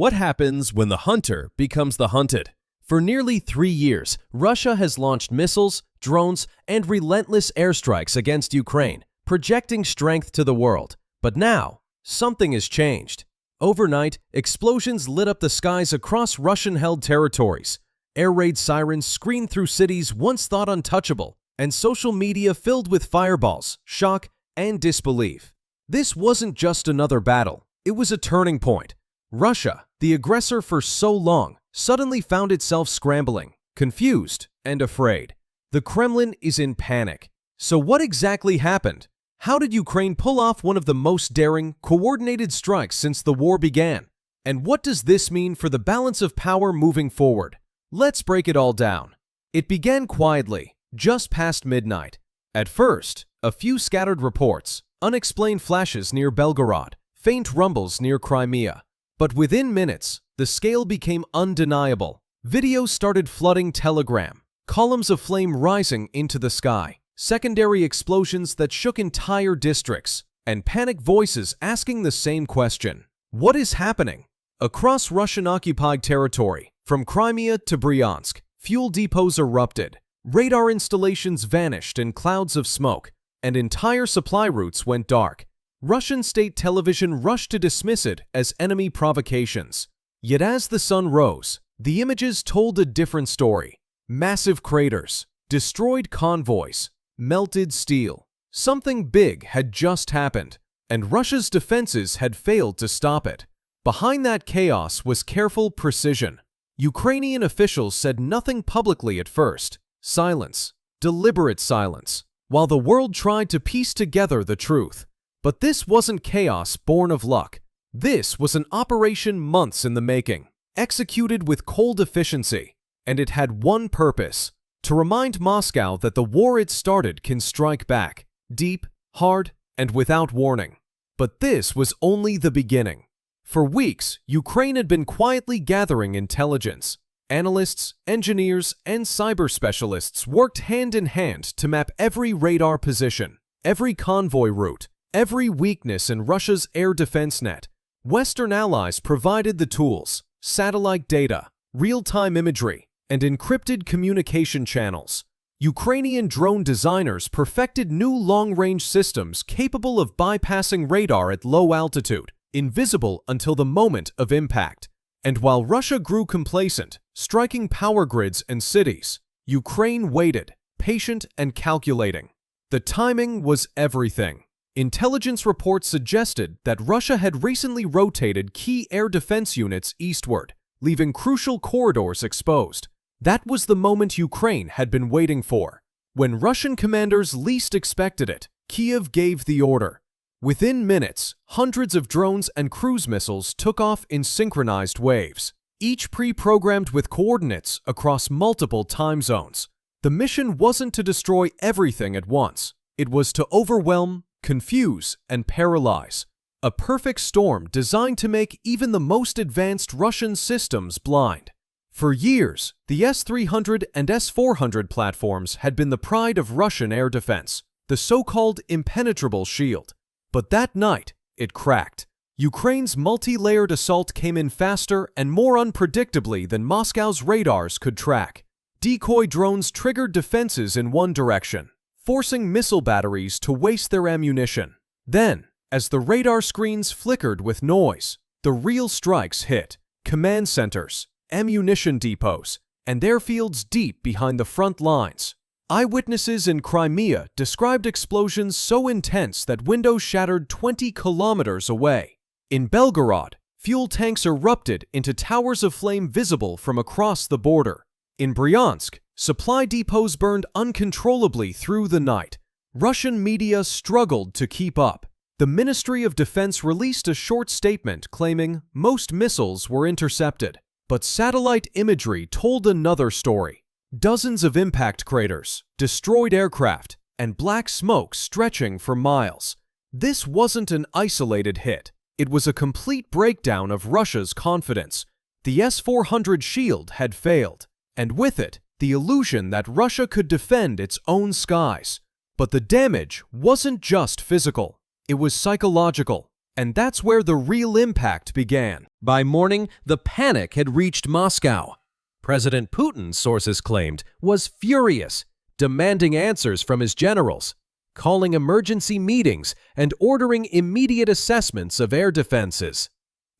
What happens when the hunter becomes the hunted? For nearly 3 years, Russia has launched missiles, drones, and relentless airstrikes against Ukraine, projecting strength to the world. But now, something has changed. Overnight, explosions lit up the skies across Russian-held territories. Air raid sirens screamed through cities once thought untouchable, and social media filled with fireballs, shock, and disbelief. This wasn't just another battle. It was a turning point. Russia, the aggressor for so long, suddenly found itself scrambling, confused, and afraid. The Kremlin is in panic. So what exactly happened? How did Ukraine pull off one of the most daring, coordinated strikes since the war began? And what does this mean for the balance of power moving forward? Let's break it all down. It began quietly, just past midnight. At first, a few scattered reports, unexplained flashes near Belgorod, faint rumbles near Crimea. But within minutes, the scale became undeniable. Videos started flooding Telegram, columns of flame rising into the sky, secondary explosions that shook entire districts, and panicked voices asking the same question. What is happening? Across Russian-occupied territory, from Crimea to Bryansk, fuel depots erupted, radar installations vanished in clouds of smoke, and entire supply routes went dark. Russian state television rushed to dismiss it as enemy provocations. Yet as the sun rose, the images told a different story. Massive craters, destroyed convoys, melted steel. Something big had just happened, and Russia's defenses had failed to stop it. Behind that chaos was careful precision. Ukrainian officials said nothing publicly at first. Silence, deliberate silence, while the world tried to piece together the truth. But this wasn't chaos born of luck. This was an operation months in the making, executed with cold efficiency, and it had one purpose: to remind Moscow that the war it started can strike back, deep, hard, and without warning. But this was only the beginning. For weeks, Ukraine had been quietly gathering intelligence. Analysts, engineers, and cyber specialists worked hand in hand to map every radar position, every convoy route, every weakness in Russia's air defense net. Western allies provided the tools: satellite data, real-time imagery, and encrypted communication channels. Ukrainian drone designers perfected new long-range systems capable of bypassing radar at low altitude, invisible until the moment of impact. And while Russia grew complacent, striking power grids and cities, Ukraine waited, patient and calculating. The timing was everything. Intelligence reports suggested that Russia had recently rotated key air defense units eastward, leaving crucial corridors exposed. That was the moment Ukraine had been waiting for. When Russian commanders least expected it, Kiev gave the order. Within minutes, hundreds of drones and cruise missiles took off in synchronized waves, each pre-programmed with coordinates across multiple time zones. The mission wasn't to destroy everything at once. It was to overwhelm, confuse, and paralyze. A perfect storm designed to make even the most advanced Russian systems blind. For years, the S-300 and S-400 platforms had been the pride of Russian air defense, the so-called impenetrable shield. But that night, it cracked. Ukraine's multi-layered assault came in faster and more unpredictably than Moscow's radars could track. Decoy drones triggered defenses in one direction, forcing missile batteries to waste their ammunition. Then, as the radar screens flickered with noise, the real strikes hit: command centers, ammunition depots, and airfields deep behind the front lines. Eyewitnesses in Crimea described explosions so intense that windows shattered 20 kilometers away. In Belgorod, fuel tanks erupted into towers of flame visible from across the border. In Bryansk, supply depots burned uncontrollably through the night. Russian media struggled to keep up. The Ministry of Defense released a short statement claiming most missiles were intercepted. But satellite imagery told another story. Dozens of impact craters, destroyed aircraft, and black smoke stretching for miles. This wasn't an isolated hit. It was a complete breakdown of Russia's confidence. The S-400 shield had failed, and with it, the illusion that Russia could defend its own skies. But the damage wasn't just physical. It was psychological. And that's where the real impact began. By morning, the panic had reached Moscow. President Putin, sources claimed, was furious, demanding answers from his generals, calling emergency meetings and ordering immediate assessments of air defenses.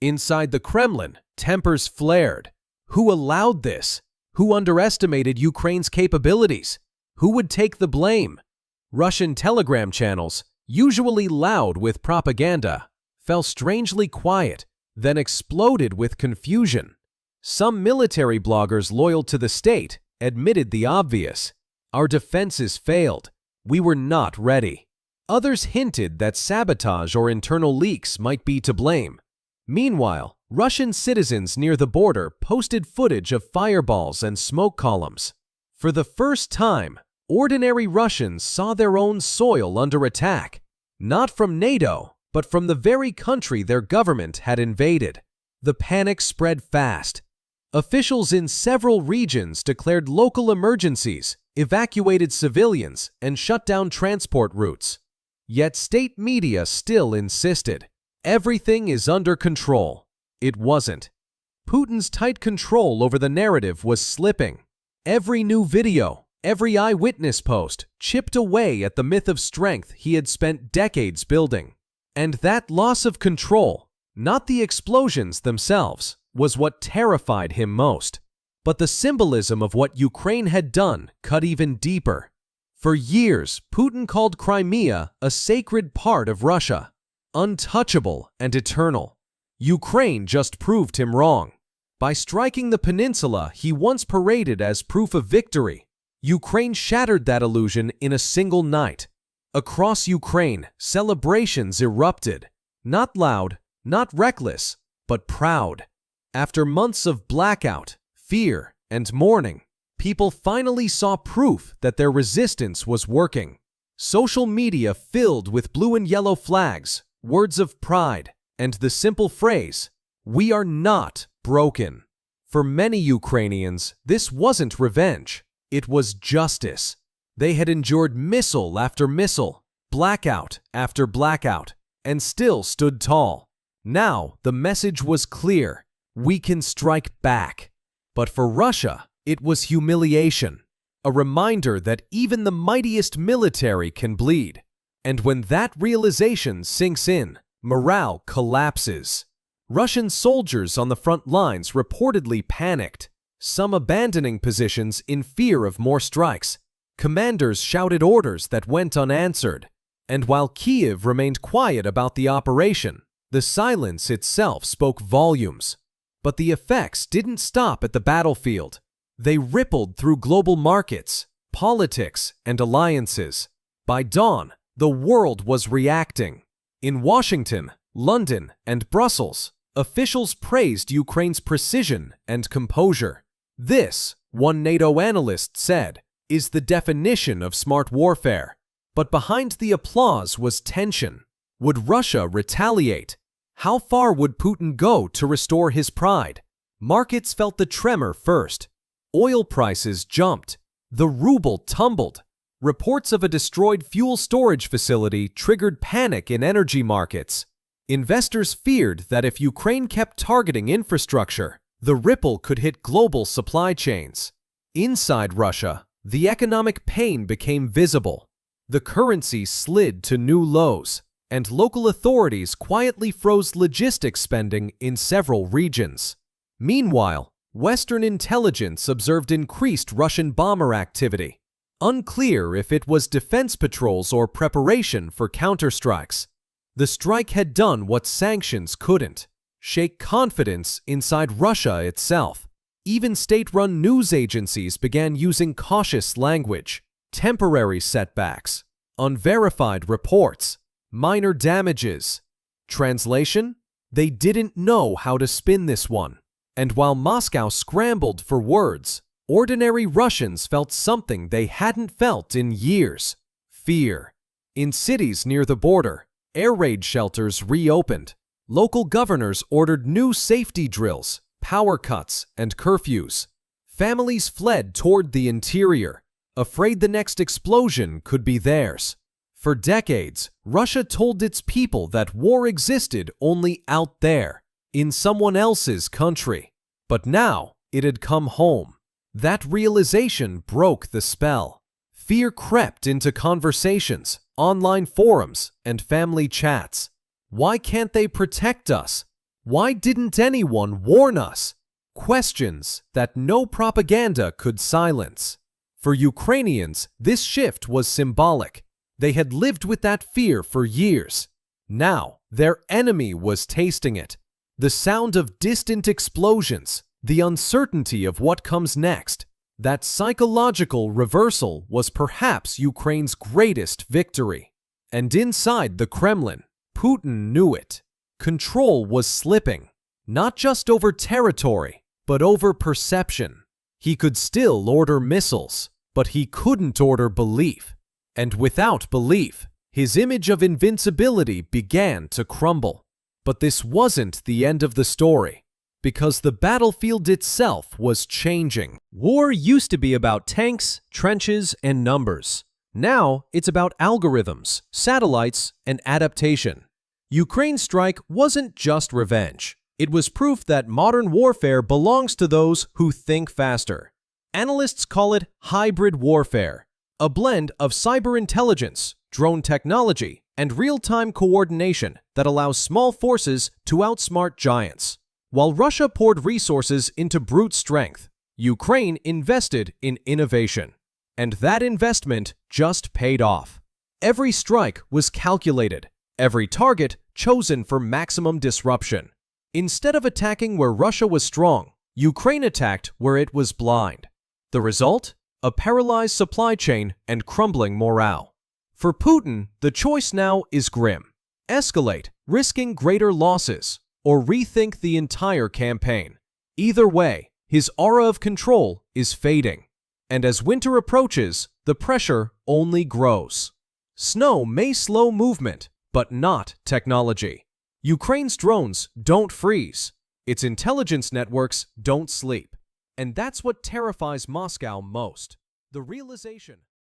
Inside the Kremlin, tempers flared. Who allowed this? Who underestimated Ukraine's capabilities? Who would take the blame? Russian telegram channels, usually loud with propaganda, fell strangely quiet, then exploded with confusion. Some military bloggers loyal to the state admitted the obvious. Our defenses failed. We were not ready. Others hinted that sabotage or internal leaks might be to blame. Meanwhile, Russian citizens near the border posted footage of fireballs and smoke columns. For the first time, ordinary Russians saw their own soil under attack, not from NATO, but from the very country their government had invaded. The panic spread fast. Officials in several regions declared local emergencies, evacuated civilians, and shut down transport routes. Yet state media still insisted, everything is under control. It wasn't. Putin's tight control over the narrative was slipping. Every new video, every eyewitness post chipped away at the myth of strength he had spent decades building. And that loss of control, not the explosions themselves, was what terrified him most. But the symbolism of what Ukraine had done cut even deeper. For years, Putin called Crimea a sacred part of Russia, untouchable and eternal. Ukraine just proved him wrong. By striking the peninsula he once paraded as proof of victory, Ukraine shattered that illusion in a single night. Across Ukraine, celebrations erupted. Not loud, not reckless, but proud. After months of blackout, fear, and mourning, people finally saw proof that their resistance was working. Social media filled with blue and yellow flags, words of pride, and the simple phrase, "We are not broken." For many Ukrainians, this wasn't revenge. It was justice. They had endured missile after missile, blackout after blackout, and still stood tall. Now the message was clear. We can strike back. But for Russia, it was humiliation. A reminder that even the mightiest military can bleed. And when that realization sinks in, morale collapses. Russian soldiers on the front lines reportedly panicked, some abandoning positions in fear of more strikes. Commanders shouted orders that went unanswered. And while Kyiv remained quiet about the operation, the silence itself spoke volumes. But the effects didn't stop at the battlefield. They rippled through global markets, politics, and alliances. By dawn, the world was reacting. In Washington, London, and Brussels, officials praised Ukraine's precision and composure. This, one NATO analyst said, is the definition of smart warfare. But behind the applause was tension. Would Russia retaliate? How far would Putin go to restore his pride? Markets felt the tremor first. Oil prices jumped. The ruble tumbled. Reports of a destroyed fuel storage facility triggered panic in energy markets. Investors feared that if Ukraine kept targeting infrastructure, the ripple could hit global supply chains. Inside Russia, the economic pain became visible. The currency slid to new lows, and local authorities quietly froze logistics spending in several regions. Meanwhile, Western intelligence observed increased Russian bomber activity. Unclear if it was defense patrols or preparation for counterstrikes. The strike had done what sanctions couldn't: shake confidence inside Russia itself. Even state-run news agencies began using cautious language: temporary setbacks, unverified reports, minor damages. Translation? They didn't know how to spin this one. And while Moscow scrambled for words, ordinary Russians felt something they hadn't felt in years: fear. In cities near the border, air raid shelters reopened. Local governors ordered new safety drills, power cuts, and curfews. Families fled toward the interior, afraid the next explosion could be theirs. For decades, Russia told its people that war existed only out there, in someone else's country. But now, it had come home. That realization broke the spell. Fear crept into conversations, online forums, and family chats. Why can't they protect us? Why didn't anyone warn us? Questions that no propaganda could silence. For Ukrainians, this shift was symbolic. They had lived with that fear for years. Now, their enemy was tasting it. The sound of distant explosions, the uncertainty of what comes next. That psychological reversal was perhaps Ukraine's greatest victory. And inside the Kremlin, Putin knew it. Control was slipping, not just over territory, but over perception. He could still order missiles, but he couldn't order belief. And without belief, his image of invincibility began to crumble. But this wasn't the end of the story, because the battlefield itself was changing. War used to be about tanks, trenches, and numbers. Now it's about algorithms, satellites, and adaptation. Ukraine's strike wasn't just revenge. It was proof that modern warfare belongs to those who think faster. Analysts call it hybrid warfare, a blend of cyber intelligence, drone technology, and real-time coordination that allows small forces to outsmart giants. While Russia poured resources into brute strength, Ukraine invested in innovation. And that investment just paid off. Every strike was calculated, every target chosen for maximum disruption. Instead of attacking where Russia was strong, Ukraine attacked where it was blind. The result? A paralyzed supply chain and crumbling morale. For Putin, the choice now is grim. Escalate, risking greater losses, or rethink the entire campaign. Either way, his aura of control is fading. And as winter approaches, the pressure only grows. Snow may slow movement, but not technology. Ukraine's drones don't freeze. Its intelligence networks don't sleep. And that's what terrifies Moscow most. The realization